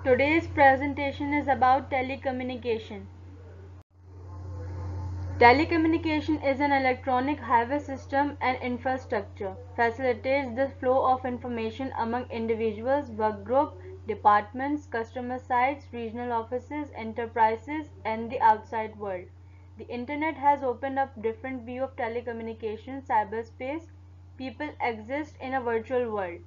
Today's presentation is about telecommunication. Telecommunication is an electronic highway system and infrastructure, facilitates the flow of information among individuals, work groups, departments, customer sites, regional offices, enterprises, and the outside world. The internet has opened up different view of telecommunication, cyberspace. People exist in a virtual world.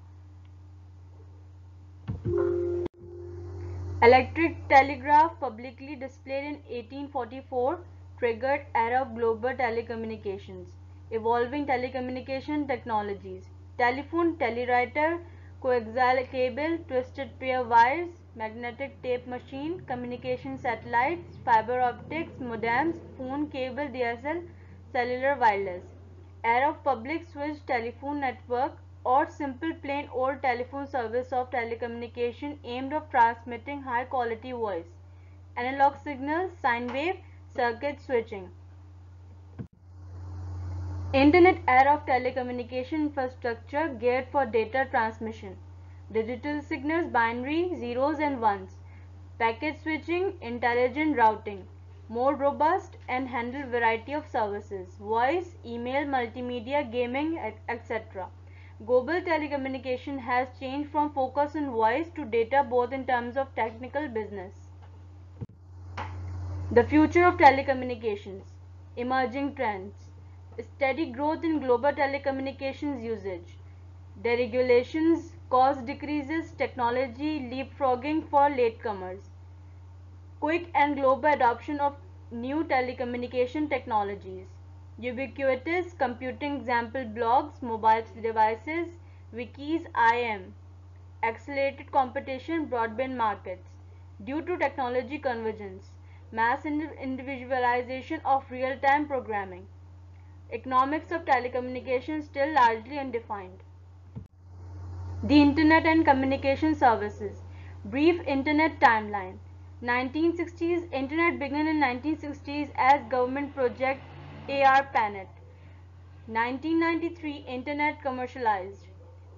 Electric telegraph, publicly displayed in 1844, triggered era of global telecommunications. Evolving telecommunication technologies. Telephone, telewriter, coaxial cable, twisted pair wires, magnetic tape machine, communication satellites, fiber optics, modems, phone, cable, DSL, cellular, wireless. Era of public switched telephone network or simple plain old telephone service of telecommunication aimed at transmitting high quality voice. Analog signals, sine wave, circuit switching. Internet era of telecommunication infrastructure geared for data transmission. Digital signals, binary, zeros and ones. Packet switching, intelligent routing. More robust and handle variety of services. Voice, email, multimedia, gaming, etc. Global telecommunication has changed from focus on voice to data both in terms of technical business. The future of telecommunications. Emerging trends. Steady growth in global telecommunications usage. Deregulations, cost decreases, technology leapfrogging for latecomers. Quick and global adoption of new telecommunication technologies. Ubiquitous computing, example blogs, mobile devices, wikis, IM. Accelerated competition, broadband markets. Due to technology convergence, mass individualization of real-time programming. Economics of telecommunications still largely undefined. The Internet and Communication Services. Brief Internet timeline. 1960s. Internet began in 1960s as government project ARPANET. 1993. Internet commercialized.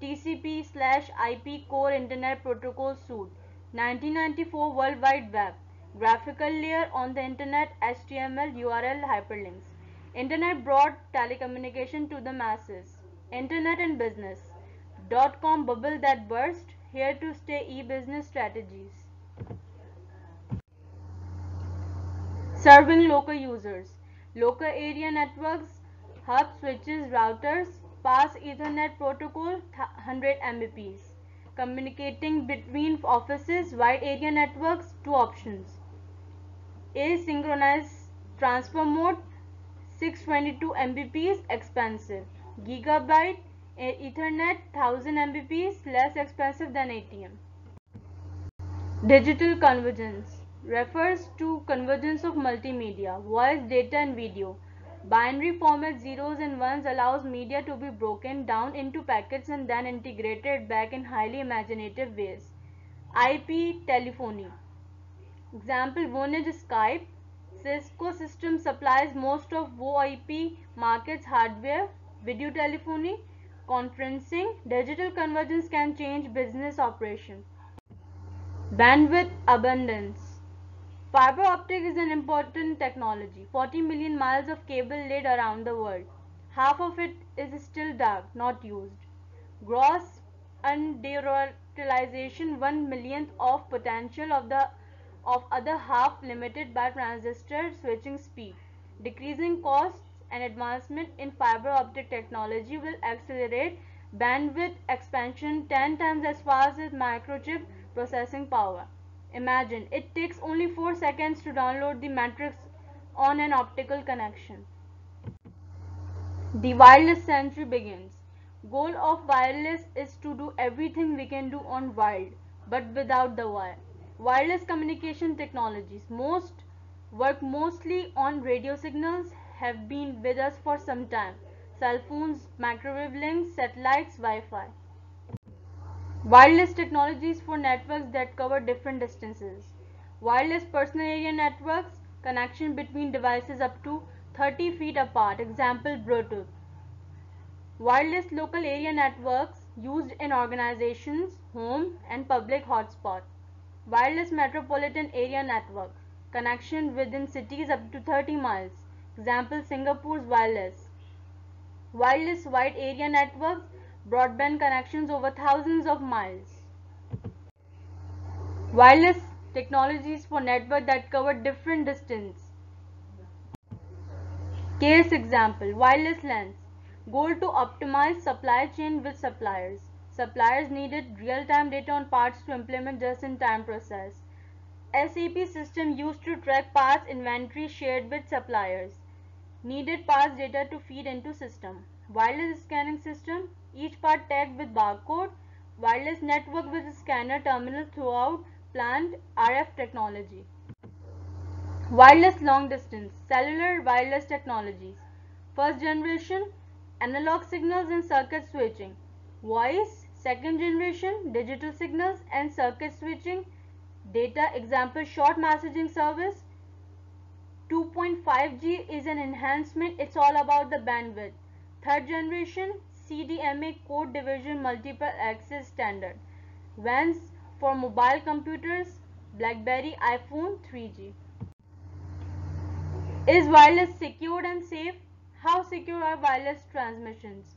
TCP/IP Core Internet Protocol suite. 1994. World Wide Web. Graphical layer on the Internet, HTML, URL, hyperlinks. Internet brought telecommunication to the masses. Internet and business. Dot-com bubble that burst, here to stay e-business strategies. Serving local users. Local area networks, hub switches, routers, pass Ethernet protocol 100 Mbps. Communicating between offices, wide area networks, two options. Asynchronous transfer mode, 622 Mbps, expensive. Gigabyte Ethernet, 1000 Mbps, less expensive than ATM. Digital convergence refers to convergence of multimedia, voice, data and video. Binary format zeros and ones allows media to be broken down into packets and then integrated back in highly imaginative ways. IP telephony. Example, one is Skype. Cisco system supplies most of VoIP markets hardware, video telephony, conferencing. Digital convergence can change business operation. Bandwidth abundance. Fiber optic is an important technology. 40 million miles of cable laid around the world. Half of it is still dark, not used. Gross underutilization, 1 millionth of potential of other half limited by transistor switching speed. Decreasing costs and advancement in fiber optic technology will accelerate bandwidth expansion 10 times as fast as microchip processing power. Imagine, it takes only 4 seconds to download the matrix on an optical connection. The wireless century begins. Goal of wireless is to do everything we can do on wired, but without the wire. Wireless communication technologies work mostly on radio signals, have been with us for some time. Cell phones, microwave links, satellites, Wi-Fi. Wireless technologies for networks that cover different distances. Wireless personal area networks, connection between devices up to 30 feet apart, example Bluetooth. Wireless local area networks used in organizations, home and public hotspots. Wireless metropolitan area network, connection within cities up to 30 miles. Example, Singapore's wireless. Wireless wide area networks, broadband connections over thousands of miles. Wireless technologies for network that cover different distance. Case example, wireless LANs. Goal to optimize supply chain with suppliers. Suppliers needed real-time data on parts to implement just-in-time process. SAP system used to track parts inventory shared with suppliers. Needed parts data to feed into system. Wireless scanning system, each part tagged with barcode. Wireless network with scanner terminal throughout plant RF technology. Wireless long distance, cellular wireless technologies. First generation, analog signals and circuit switching. Voice, second generation, digital signals and circuit switching. Data, example, short messaging service. 2.5G is an enhancement, it's all about the bandwidth. Third generation, CDMA code division multiple access standard. WANs for mobile computers, BlackBerry, iPhone, 3G. Is wireless secured and safe? How secure are wireless transmissions?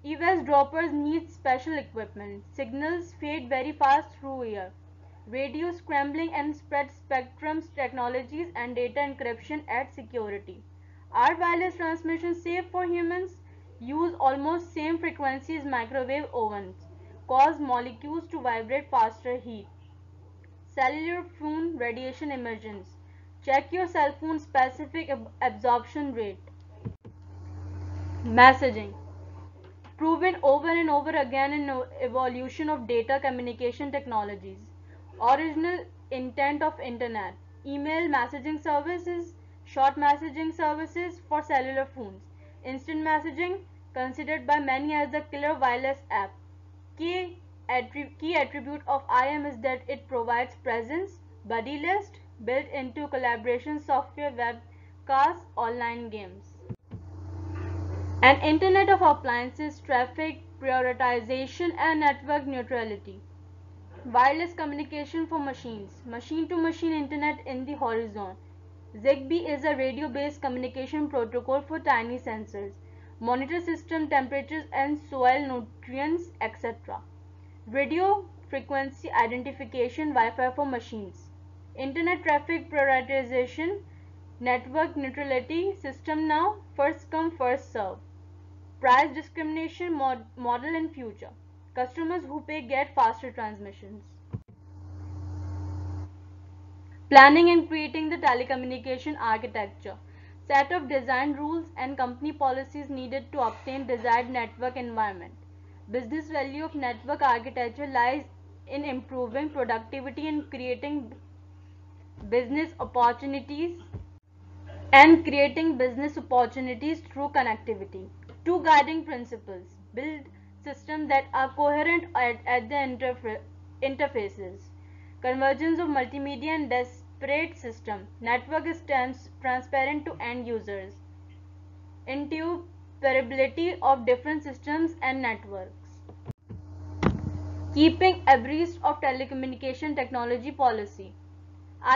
Eavesdroppers need special equipment. Signals fade very fast through air. Radio scrambling and spread spectrums technologies and data encryption add security. Are wireless transmissions safe for humans? Use almost same frequencies microwave ovens. Cause molecules to vibrate faster heat. Cellular phone radiation emergence. Check your cell phone specific absorption rate. Messaging. Proven over and over again in evolution of data communication technologies. Original intent of internet. Email messaging services, short messaging services for cellular phones. Instant messaging, considered by many as the killer wireless app. Key attribute of IM is that it provides presence, buddy list, built into collaboration software, webcasts, online games. An Internet of Appliances, traffic, prioritization and network neutrality. Wireless communication for machines. Machine-to-machine internet in the horizon. ZigBee is a radio-based communication protocol for tiny sensors. Monitor system temperatures and soil nutrients, etc. Radio frequency identification, Wi-Fi for machines. Internet traffic prioritization, network neutrality, system now, first come first serve. Price discrimination model in future. Customers who pay get faster transmissions. Planning and creating the telecommunication architecture. Set of design rules and company policies needed to obtain desired network environment. Business value of network architecture lies in improving productivity and creating business opportunities through connectivity. Two guiding principles. Build systems that are coherent at the interfaces. Convergence of multimedia and disparate system. Network is transparent to end users. Interoperability of different systems and networks. Keeping abreast of telecommunication technology policy.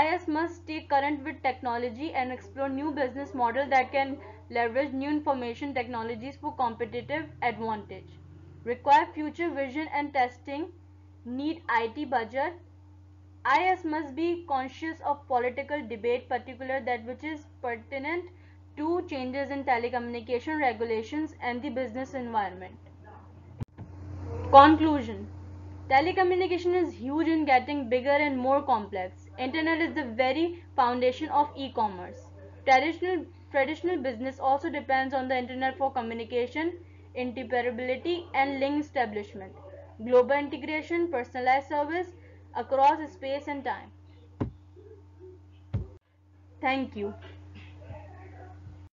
IS must stay current with technology and explore new business models that can leverage new information technologies for competitive advantage. Require future vision and testing. Need IT budget. IS must be conscious of political debate, particularly that which is pertinent to changes in telecommunication regulations and the business environment. Conclusion. Telecommunication is huge and getting bigger and more complex. Internet is the very foundation of e-commerce. Traditional business also depends on the internet for communication, interoperability and link establishment, global integration, personalized service across space and time. Thank you.